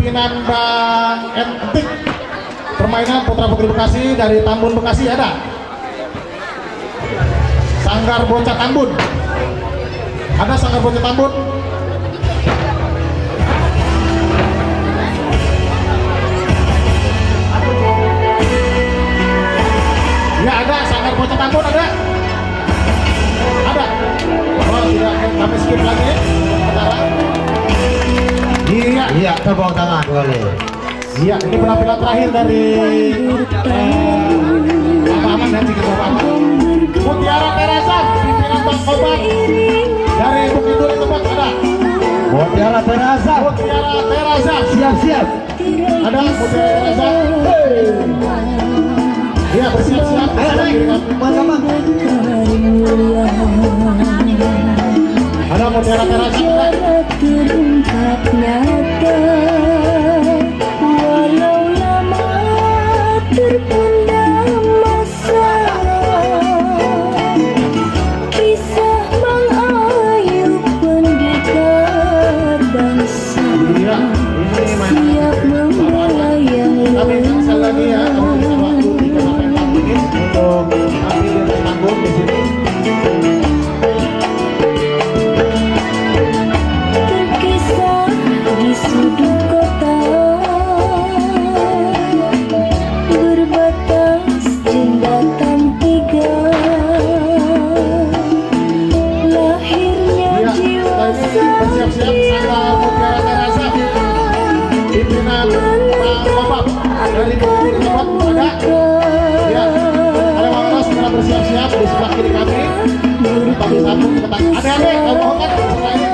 pimpinan Bang Entik. Permainan Putra Putri Bekasi dari Tambun Bekasi ada. Sanggar Bocah Tambun. Ada Sanggar Bocah Tambun. Ya ada Sanggar Bocah Tambun ada. Ada. Oh tidak kami skip lagi. Sementara. Iya, tepuk tangan boleh. Iya, ini penampilan terakhir dari Bapak Aman dan Cikgu Bapak Aman. Mutiara Terasa, pimpinan Bang Kobar dari Bukit Duri tempat ada. Mutiara Terasa. Mutiara Terasa, Siap-siap. ada Mutiara Terasa. Iya bersiap-siap. Ayo naik, sama-sama. Ada Mutiara Terasa. Terungkap nyata walau lama terpendam masa kisah Bang Ayub pendekar bangsa Iya, ini mainan. siap membela yang Kami sekali lagi ya, kami berikan waktu 3 sampai 4 menit untuk tampil di panggung di sini. terkisah di sudut kota berbatas jembatan 3 lahirnya Iya, jiwa bersiap-siap Sanggar Mutiara Terasa. Pimpinan Bang Kobar dari Bukit Duri tempat ada. Ya, ada Bang Ros sudah bersiap-siap di sebelah kiri kami. Bagi satu kita ada kamu mau kan sebelah ini.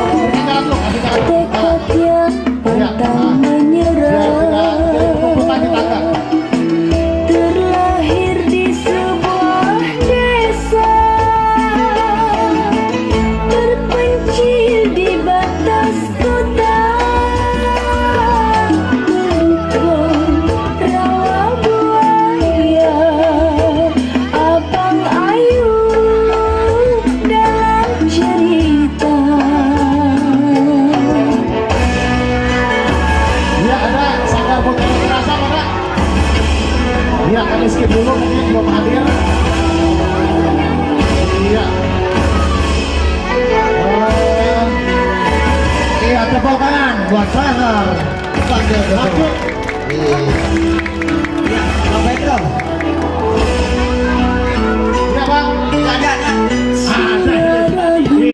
Berikan jalan lu, kasih jalan. tekad yang pantang menyerah Putar di tangga. terlahir di sebuah desa terpencil di batas kota mendukung rawa buaya Abang Ayub dalam cerita. Iya ada Sanggar Mutiara Terasa mana? Iya kami skip dulu mungkin belum hadir. Iya. Iya, tepuk tangan buat Sanggar. Lanjut. Iya, apa itu? Iya bang. Ada.